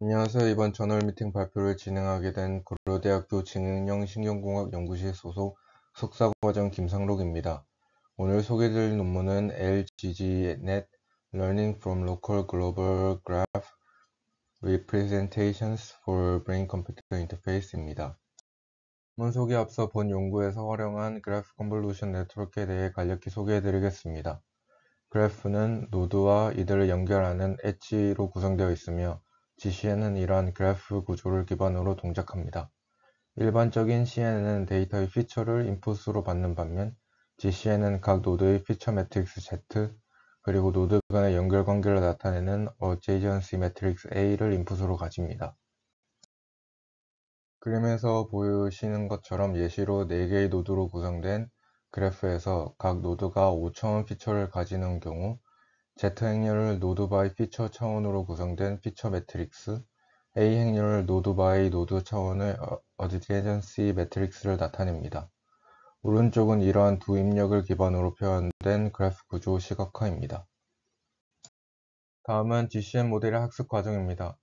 안녕하세요. 이번 저널 미팅 발표를 진행하게 된 고려대학교 지능형 신경공학 연구실 소속 석사과정 김상록입니다. 오늘 소개드릴 논문은 LGGNet Learning from Local Global Graph Representations for Brain-Computer Interface입니다. 논문 소개 앞서 본 연구에서 활용한 그래프 컨볼루션 네트워크에 대해 간략히 소개해드리겠습니다. 그래프는 노드와 이들을 연결하는 엣지로 구성되어 있으며 GCN은 이러한 그래프 구조를 기반으로 동작합니다. 일반적인 CNN은 데이터의 피처를 인풋으로 받는 반면 GCN은 각 노드의 피처 매트릭스 Z 그리고 노드 간의 연결 관계를 나타내는 adjacency 매트릭스 A를 인풋으로 가집니다. 그림에서 보시는 것처럼 예시로 4개의 노드로 구성된 그래프에서 각 노드가 5차원 피처를 가지는 경우 Z 행렬을 노드 바이 피처 차원으로 구성된 피처 매트릭스, A 행렬을 노드 바이 노드 차원의 adjacency 매트릭스를 나타냅니다. 오른쪽은 이러한 두 입력을 기반으로 표현된 그래프 구조 시각화입니다. 다음은 GCN 모델의 학습 과정입니다.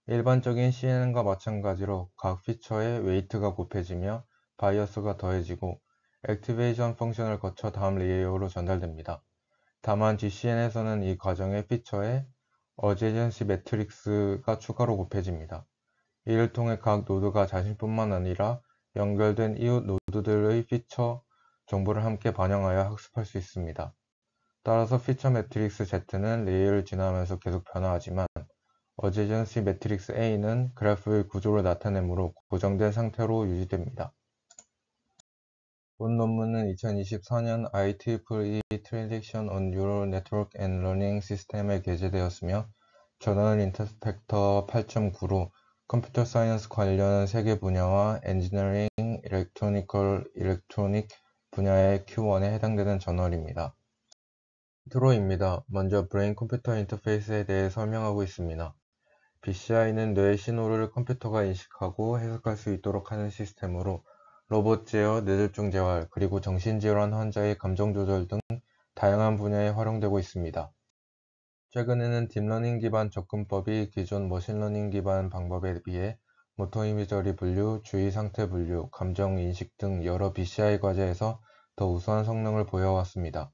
일반적인 CNN과 마찬가지로 각 피처의 웨이트가 곱해지며 바이어스가 더해지고 액티베이션 펑션을 거쳐 다음 레이어로 전달됩니다. 다만 GCN에서는 이 과정의 피처에 adjacency 매트릭스가 추가로 곱해집니다. 이를 통해 각 노드가 자신뿐만 아니라 연결된 이웃 노드들의 피처 정보를 함께 반영하여 학습할 수 있습니다. 따라서 피처 매트릭스 Z는 레이어를 지나면서 계속 변화하지만 adjacency 매트릭스 A는 그래프의 구조를 나타내므로 고정된 상태로 유지됩니다. 본 논문은 2024년 IEEE Transition on Neural Network and Learning System에 게재되었으며 저널 인터스펙터 8.9로 컴퓨터 사이언스 관련 3개 분야와 엔지니어링, 일렉트로닉 분야의 Q1에 해당되는 저널입니다. 인트로입니다. 먼저 브레인 컴퓨터 인터페이스에 대해 설명하고 있습니다. BCI는 뇌의 신호를 컴퓨터가 인식하고 해석할 수 있도록 하는 시스템으로 로봇 제어, 뇌졸중 재활, 그리고 정신질환 환자의 감정 조절 등 다양한 분야에 활용되고 있습니다. 최근에는 딥러닝 기반 접근법이 기존 머신러닝 기반 방법에 비해 모터 이미저리 분류, 주의 상태 분류, 감정 인식 등 여러 BCI 과제에서 더 우수한 성능을 보여왔습니다.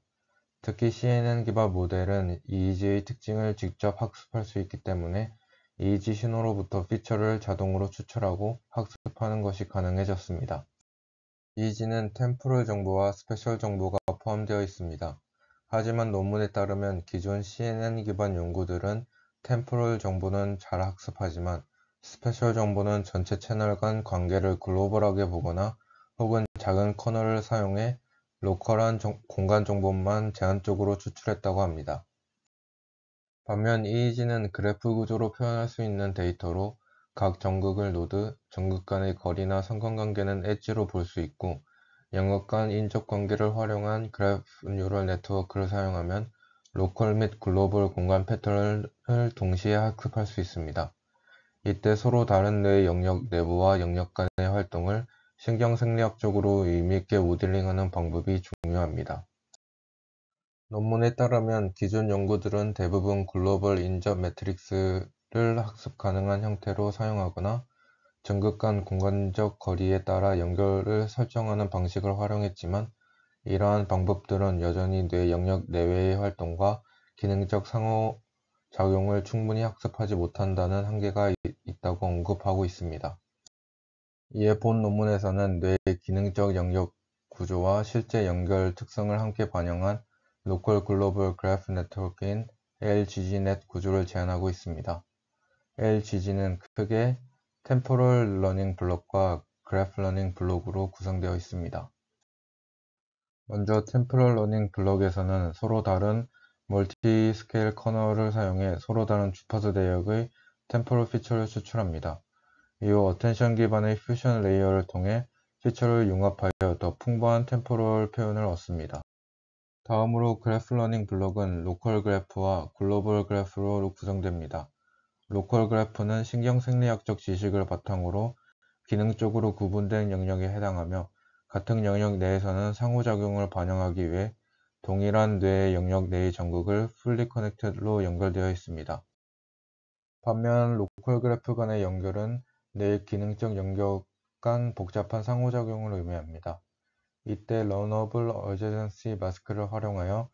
특히 CNN 기반 모델은 EEG의 특징을 직접 학습할 수 있기 때문에 EEG 신호로부터 피처를 자동으로 추출하고 학습하는 것이 가능해졌습니다. EEG는 템포럴 정보와 스페셜 정보가 포함되어 있습니다. 하지만 논문에 따르면 기존 CNN 기반 연구들은 템포럴 정보는 잘 학습하지만 스페셜 정보는 전체 채널 간 관계를 글로벌하게 보거나 혹은 작은 커널을 사용해 로컬한 공간 정보만 제한적으로 추출했다고 합니다. 반면 EEG는 그래프 구조로 표현할 수 있는 데이터로 각 전극을 노드, 전극 간의 거리나 상관관계는 엣지로 볼 수 있고 영역 간 인접관계를 활용한 그래프 뉴럴 네트워크를 사용하면 로컬 및 글로벌 공간 패턴을 동시에 학습할 수 있습니다. 이때 서로 다른 뇌의 영역 내부와 영역 간의 활동을 신경생리학적으로 의미있게 모델링하는 방법이 중요합니다. 논문에 따르면 기존 연구들은 대부분 글로벌 인접 매트릭스를 학습 가능한 형태로 사용하거나 전극 간 공간적 거리에 따라 연결을 설정하는 방식을 활용했지만 이러한 방법들은 여전히 뇌 영역 내외의 활동과 기능적 상호작용을 충분히 학습하지 못한다는 한계가 있다고 언급하고 있습니다. 이에 본 논문에서는 뇌의 기능적 영역 구조와 실제 연결 특성을 함께 반영한 로컬 글로벌 그래프 네트워크인 LGGNet 구조를 제안하고 있습니다. LGG는 크게 템포럴 러닝 블록과 그래프 러닝 블록으로 구성되어 있습니다. 먼저 템포럴 러닝 블록에서는 서로 다른 멀티 스케일 커널을 사용해 서로 다른 주파수 대역의 템포럴 피처를 추출합니다. 이후 어텐션 기반의 퓨전 레이어를 통해 피처를 융합하여 더 풍부한 템포럴 표현을 얻습니다. 다음으로 그래프 러닝 블록은 로컬 그래프와 글로벌 그래프로 구성됩니다. 로컬 그래프는 신경생리학적 지식을 바탕으로 기능적으로 구분된 영역에 해당하며 같은 영역 내에서는 상호작용을 반영하기 위해 동일한 뇌의 영역 내의 전극을 풀리 커넥티드로 연결되어 있습니다. 반면 로컬 그래프 간의 연결은 뇌의 기능적 영역 간 복잡한 상호작용을 의미합니다. 이때 러너블 어제전시 마스크를 활용하여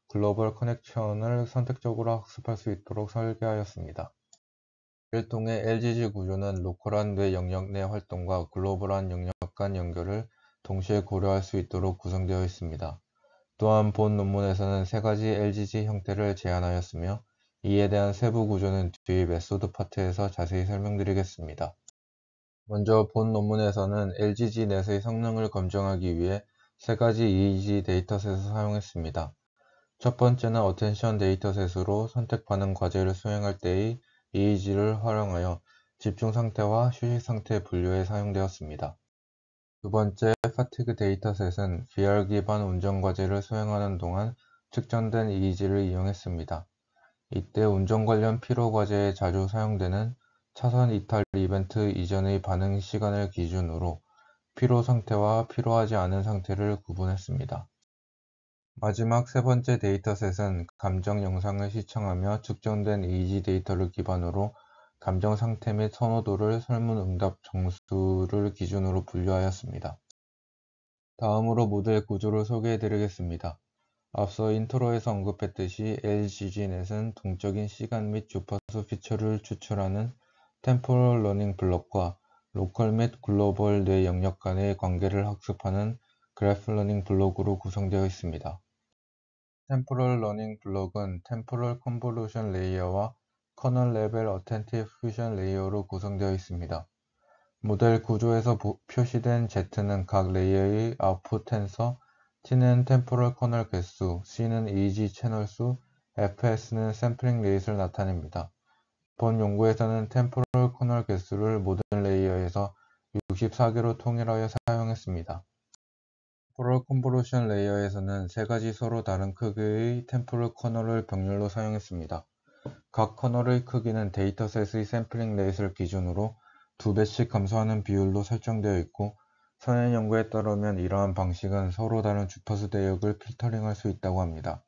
글로벌 커넥션을 선택적으로 학습할 수 있도록 설계하였습니다. 이를 통해 LGG 구조는 로컬한 뇌 영역 내 활동과 글로벌한 영역 간 연결을 동시에 고려할 수 있도록 구성되어 있습니다. 또한 본 논문에서는 세 가지 LGG 형태를 제안하였으며 이에 대한 세부 구조는 뒤 메소드 파트에서 자세히 설명드리겠습니다. 먼저 본 논문에서는 LGG 넷의 성능을 검증하기 위해 세 가지 EEG 데이터셋을 사용했습니다. 첫 번째는 어텐션 데이터셋으로 선택 반응 과제를 수행할 때의 EEG를 활용하여 집중 상태와 휴식 상태 분류에 사용되었습니다. 두 번째, fatigue 데이터셋은 VR 기반 운전 과제를 수행하는 동안 측정된 EEG를 이용했습니다. 이때 운전 관련 피로 과제에 자주 사용되는 차선 이탈 이벤트 이전의 반응 시간을 기준으로 피로 상태와 피로하지 않은 상태를 구분했습니다. 마지막 세 번째 데이터셋은 감정 영상을 시청하며 측정된 EEG 데이터를 기반으로 감정 상태 및 선호도를 설문 응답 정수를 기준으로 분류하였습니다. 다음으로 모델 구조를 소개해 드리겠습니다. 앞서 인트로에서 언급했듯이 LGG넷은 동적인 시간 및 주파수 피처를 추출하는 템포럴 러닝 블록과 로컬 및 글로벌 뇌 영역 간의 관계를 학습하는 그래프 러닝 블록으로 구성되어 있습니다. 템포럴 러닝 블록은 템포럴 컨볼루션 레이어와 커널 레벨 어텐티브 퓨전 레이어로 구성되어 있습니다. 모델 구조에서 표시된 Z는 각 레이어의 아웃풋 텐서, T는 템포럴 커널 개수, C는 EEG 채널 수, FS는 샘플링 레이트를 나타냅니다. 본 연구에서는 템포럴 커널 개수를 모든 레이어에서 64개로 통일하여 사용했습니다. 템포럴 컨볼루션 레이어에서는 세 가지 서로 다른 크기의 템포럴 커널을 병렬로 사용했습니다. 각 커널의 크기는 데이터셋의 샘플링 레이트를 기준으로 2배씩 감소하는 비율로 설정되어 있고, 선행 연구에 따르면 이러한 방식은 서로 다른 주파수 대역을 필터링할 수 있다고 합니다.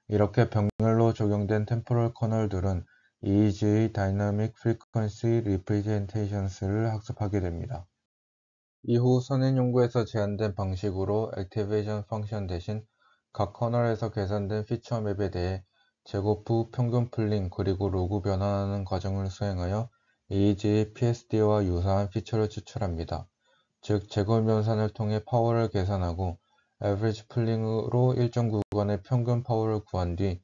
이렇게 병렬로 적용된 템포럴 커널들은 EEG의 다이나믹 프리퀀시 리프레젠테이션스를 학습하게 됩니다. 이후 선행 연구에서 제안된 방식으로 액티베이션 펑션 대신 각 커널에서 계산된 피처 맵에 대해 제곱 후 평균 풀링 그리고 로그 변환하는 과정을 수행하여 EEG의 PSD와 유사한 피처를 추출합니다. 즉 제곱 연산을 통해 파워를 계산하고 average 풀링으로 일정 구간의 평균 파워를 구한 뒤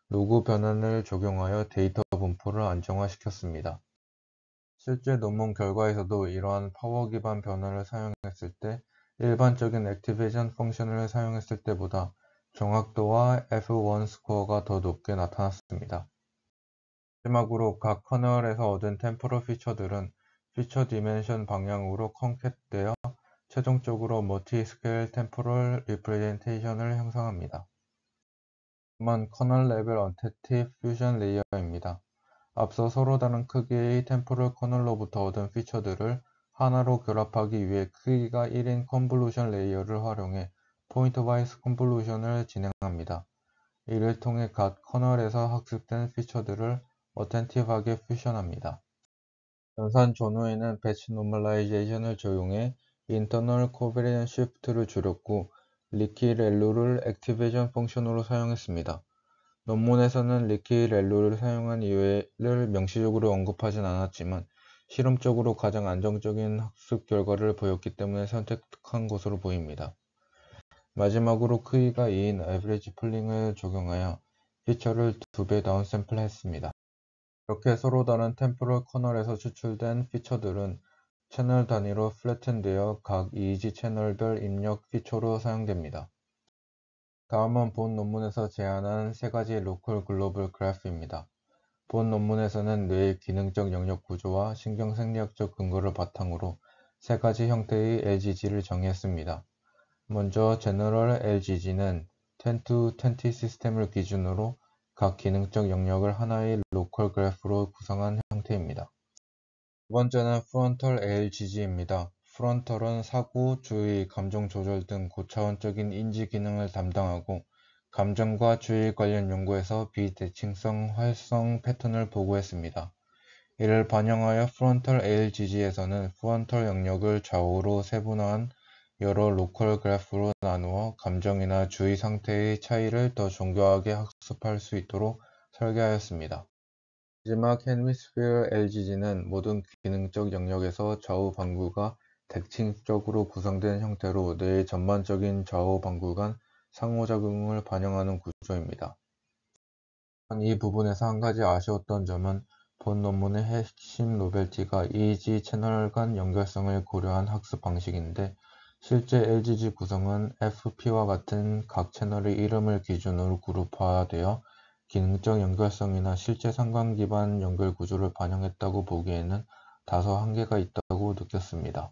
로그 변환을 적용하여 데이터 분포를 안정화시켰습니다. 실제 논문 결과에서도 이러한 파워 기반 변화를 사용했을 때 일반적인 액티베이션 펑션을 사용했을 때보다 정확도와 F1 스코어가 더 높게 나타났습니다. 마지막으로 각 커널에서 얻은 템포럴 피처들은 피처 디멘션 방향으로 컨캣되어 최종적으로 멀티 스케일 템포럴 리프레젠테이션을 형성합니다. 다음은 커널 레벨 언택티브 퓨전 레이어입니다. 앞서 서로 다른 크기의 템포럴 커널로부터 얻은 피처들을 하나로 결합하기 위해 크기가 1인 컨볼루션 레이어를 활용해 포인트와이즈 컨볼루션을 진행합니다. 이를 통해 각 커널에서 학습된 피처들을 어텐티브하게 퓨전합니다. 연산 전후에는 배치 노멀라이제이션을 적용해 인터널 코베리언 시프트를 줄였고 리키-렐루를 액티베이션 펑션으로 사용했습니다. 논문에서는 리키-렐루를 사용한 이유를 명시적으로 언급하진 않았지만 실험적으로 가장 안정적인 학습 결과를 보였기 때문에 선택한 것으로 보입니다. 마지막으로 크기가 2인 에버리지 풀링을 적용하여 피처를 2배 다운샘플했습니다. 이렇게 서로 다른 템포럴 커널에서 추출된 피처들은 채널 단위로 플래튼되어 각 EEG 채널별 입력 피처로 사용됩니다. 다음은 본 논문에서 제안한 세 가지 로컬 글로벌 그래프입니다. 본 논문에서는 뇌의 기능적 영역 구조와 신경 생리학적 근거를 바탕으로 세 가지 형태의 LGG를 정의했습니다. 먼저 제너럴 LGG는 10-20 시스템을 기준으로 각 기능적 영역을 하나의 로컬 그래프로 구성한 형태입니다. 두 번째는 프론털 ALGG입니다. 프론털은 사고, 주의, 감정 조절 등 고차원적인 인지 기능을 담당하고 감정과 주의 관련 연구에서 비대칭성 활성 패턴을 보고했습니다. 이를 반영하여 프론털 ALGG에서는 프론털 영역을 좌우로 세분화한 여러 로컬 그래프로 나누어 감정이나 주의 상태의 차이를 더 정교하게 학습할 수 있도록 설계하였습니다. 마지막 헤미스피어 LGG는 모든 기능적 영역에서 좌우 방구가 대칭적으로 구성된 형태로 뇌의 전반적인 좌우 방구 간 상호작용을 반영하는 구조입니다. 이 부분에서 한 가지 아쉬웠던 점은 본 논문의 핵심 노벨티가 EEG 채널 간 연결성을 고려한 학습 방식인데 실제 LGG 구성은 FP와 같은 각 채널의 이름을 기준으로 그룹화되어 기능적 연결성이나 실제 상관 기반 연결 구조를 반영했다고 보기에는 다소 한계가 있다고 느꼈습니다.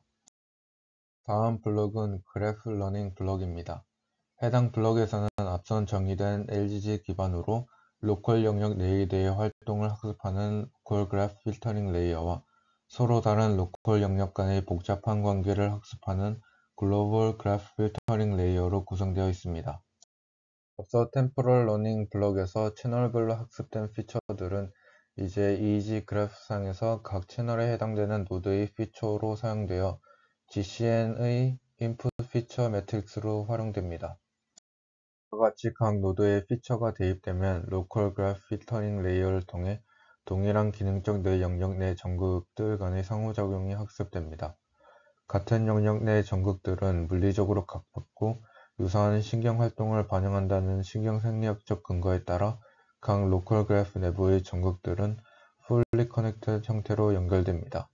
다음 블록은 그래프 러닝 블록입니다. 해당 블록에서는 앞선 정의된 LGG 기반으로 로컬 영역 내의 활동을 학습하는 로컬 그래프 필터링 레이어와 서로 다른 로컬 영역 간의 복잡한 관계를 학습하는 글로벌 그래프 필터링 레이어로 구성되어 있습니다. 앞서 템포럴 러닝 블록에서 채널별로 학습된 피처들은 이제 EEG 그래프상에서 각 채널에 해당되는 노드의 피처로 사용되어 GCN의 인풋 피처 매트릭스로 활용됩니다. 이와 같이 각 노드에 피처가 대입되면 로컬 그래프 필터링 레이어를 통해 동일한 기능적 내 영역 내 전극들 간의 상호작용이 학습됩니다. 같은 영역 내 전극들은 물리적으로 가깝고 유사한 신경활동을 반영한다는 신경생리학적 근거에 따라 각 로컬 그래프 내부의 전극들은 fully connected 형태로 연결됩니다.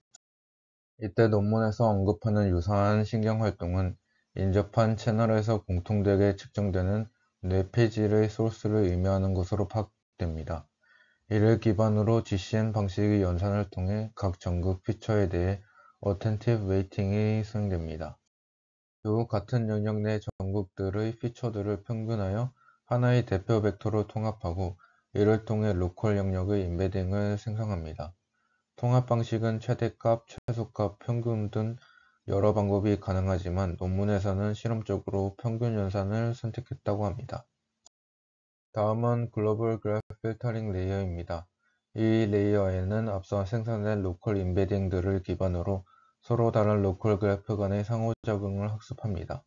이때 논문에서 언급하는 유사한 신경활동은 인접한 채널에서 공통되게 측정되는 뇌폐질의 소스를 의미하는 것으로 파악됩니다. 이를 기반으로 GCN 방식의 연산을 통해 각 전극 피처에 대해 Attentive Weighting이 수행됩니다. 또 같은 영역 내 전극들의 피처들을 평균하여 하나의 대표 벡터로 통합하고 이를 통해 로컬 영역의 임베딩을 생성합니다. 통합 방식은 최대값, 최소값, 평균 등 여러 방법이 가능하지만 논문에서는 실험적으로 평균 연산을 선택했다고 합니다. 다음은 글로벌 그래프 필터링 레이어입니다. 이 레이어에는 앞서 생성된 로컬 임베딩들을 기반으로 서로 다른 로컬 그래프 간의 상호작용을 학습합니다.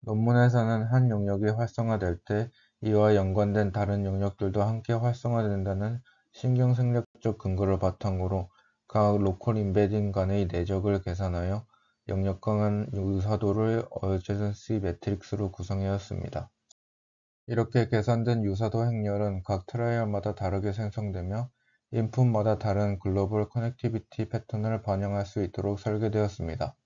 논문에서는 한 영역이 활성화될 때 이와 연관된 다른 영역들도 함께 활성화된다는 신경생리학적 근거를 바탕으로 각 로컬 임베딩 간의 내적을 계산하여 영역 간 유사도를 어제선시 매트릭스로 구성하였습니다. 이렇게 계산된 유사도 행렬은 각 트라이얼마다 다르게 생성되며 인풋마다 다른 글로벌 커넥티비티 패턴을 반영할 수 있도록 설계되었습니다.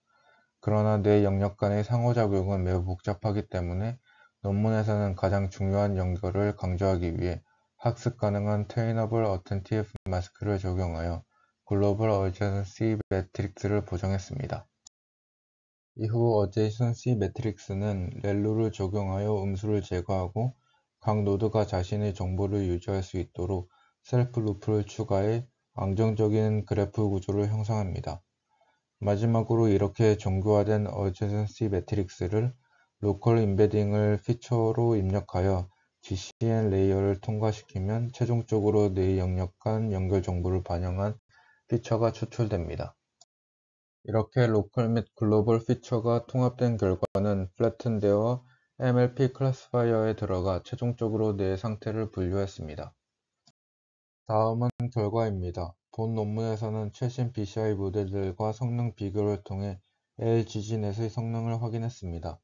그러나 뇌 영역 간의 상호작용은 매우 복잡하기 때문에 논문에서는 가장 중요한 연결을 강조하기 위해 학습 가능한 Trainable Attentive Mask를 적용하여 글로벌 어제이선시 매트릭스를 보정했습니다. 이후 어제이선시 매트릭스는 렐루를 적용하여 음수를 제거하고 각 노드가 자신의 정보를 유지할 수 있도록 셀프 루프를 추가해 안정적인 그래프 구조를 형성합니다. 마지막으로 이렇게 정교화된 어제선시 매트릭스를 로컬 임베딩을 피처로 입력하여 GCN 레이어를 통과시키면 최종적으로 뇌 영역 간 연결 정보를 반영한 피처가 추출됩니다. 이렇게 로컬 및 글로벌 피처가 통합된 결과는 플래튼되어 MLP 클래시파이어에 들어가 최종적으로 뇌 상태를 분류했습니다. 다음은 결과입니다. 본 논문에서는 최신 BCI 모델들과 성능 비교를 통해 LGGNet의 성능을 확인했습니다.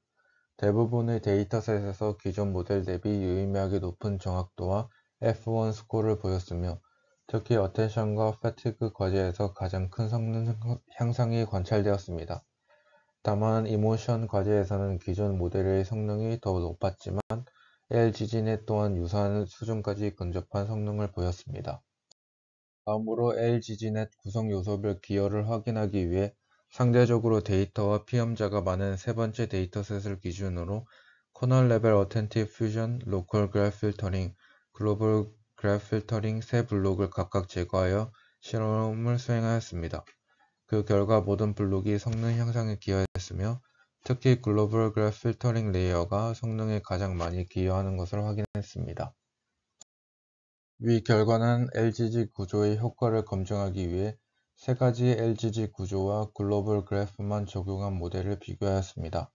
대부분의 데이터셋에서 기존 모델 대비 유의미하게 높은 정확도와 F1 스코어를 보였으며 특히 어텐션과 패티그 과제에서 가장 큰 성능 향상이 관찰되었습니다. 다만 이모션 과제에서는 기존 모델의 성능이 더 높았지만 LGGNet 또한 유사한 수준까지 근접한 성능을 보였습니다. 다음으로 LGGNet 구성 요소별 기여를 확인하기 위해 상대적으로 데이터와 피험자가 많은 세 번째 데이터셋을 기준으로 커널 레벨 어텐티브 퓨전, 로컬 그래프 필터링, 글로벌 그래프 필터링 세 블록을 각각 제거하여 실험을 수행하였습니다. 그 결과 모든 블록이 성능 향상에 기여했으며 특히 글로벌 그래프 필터링 레이어가 성능에 가장 많이 기여하는 것을 확인했습니다. 위 결과는 LGG 구조의 효과를 검증하기 위해 세 가지 LGG 구조와 글로벌 그래프만 적용한 모델을 비교하였습니다.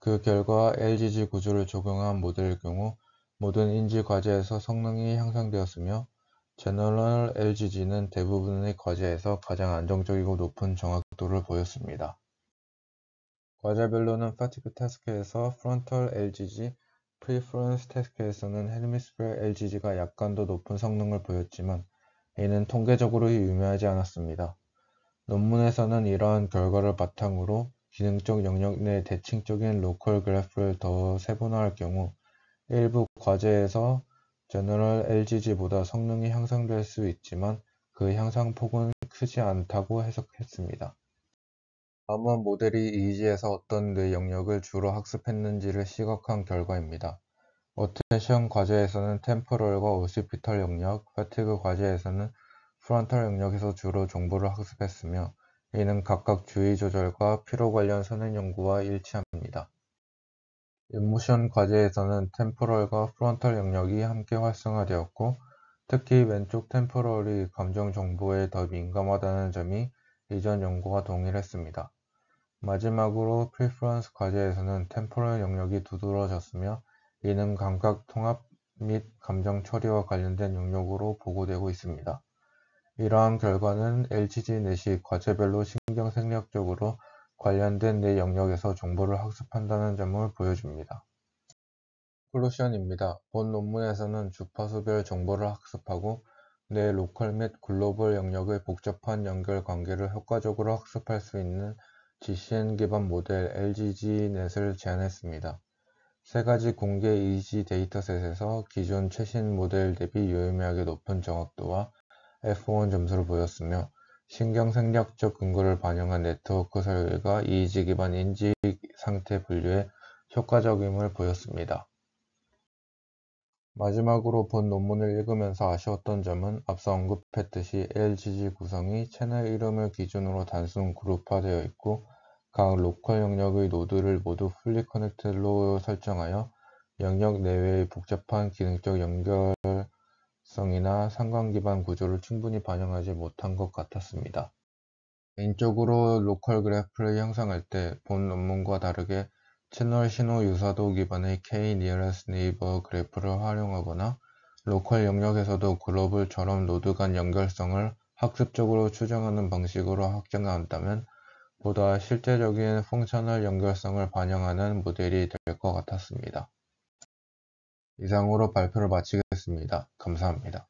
그 결과 LGG 구조를 적용한 모델의 경우 모든 인지 과제에서 성능이 향상되었으며 제너럴 LGG는 대부분의 과제에서 가장 안정적이고 높은 정확도를 보였습니다. 과제별로는 fatigue task에서 frontal LGG, preference task에서는 hemisphere LGG가 약간 더 높은 성능을 보였지만 이는 통계적으로 유의미하지 않았습니다. 논문에서는 이러한 결과를 바탕으로 기능적 영역 내 대칭적인 로컬 그래프를 더 세분화할 경우 일부 과제에서 제너럴 LGG보다 성능이 향상될 수 있지만 그 향상폭은 크지 않다고 해석했습니다. 다음은 모델이 이지에서 어떤 뇌 영역을 주로 학습했는지를 시각한 결과입니다. 어텐션 과제에서는 템포럴과 오시피털 영역, 패티그 과제에서는 프론탈 영역에서 주로 정보를 학습했으며 이는 각각 주의 조절과 피로 관련 선행 연구와 일치합니다. 임모션 과제에서는 템포럴과 프론탈 영역이 함께 활성화되었고 특히 왼쪽 템포럴이 감정 정보에 더 민감하다는 점이 이전 연구와 동일했습니다. 마지막으로 프리퍼런스 과제에서는 템포럴 영역이 두드러졌으며 이는 감각 통합 및 감정 처리와 관련된 영역으로 보고되고 있습니다. 이러한 결과는 LGG 넷이 과제별로 신경 생략적으로 관련된 뇌 영역에서 정보를 학습한다는 점을 보여줍니다. 콘클루션입니다. 본 논문에서는 주파수별 정보를 학습하고 뇌 로컬 및 글로벌 영역의 복잡한 연결 관계를 효과적으로 학습할 수 있는 GCN 기반 모델 LGGNet을 제안했습니다. 세 가지 공개 EEG 데이터셋에서 기존 최신 모델 대비 유의미하게 높은 정확도와 F1 점수를 보였으며 신경 생략적 근거를 반영한 네트워크 설계가 EEG 기반 인지 상태 분류에 효과적임을 보였습니다. 마지막으로 본 논문을 읽으면서 아쉬웠던 점은 앞서 언급했듯이 LGG 구성이 채널 이름을 기준으로 단순 그룹화되어 있고 각 로컬 영역의 노드를 모두 풀리 커넥트로 설정하여 영역 내외의 복잡한 기능적 연결성이나 상관 기반 구조를 충분히 반영하지 못한 것 같았습니다. 개인적으로 로컬 그래프를 형성할 때 본 논문과 다르게 채널 신호 유사도 기반의 K-nearest neighbor 그래프를 활용하거나 로컬 영역에서도 글로벌처럼 노드 간 연결성을 학습적으로 추정하는 방식으로 확장한다면 보다 실제적인 펑셔널 연결성을 반영하는 모델이 될 것 같았습니다. 이상으로 발표를 마치겠습니다. 감사합니다.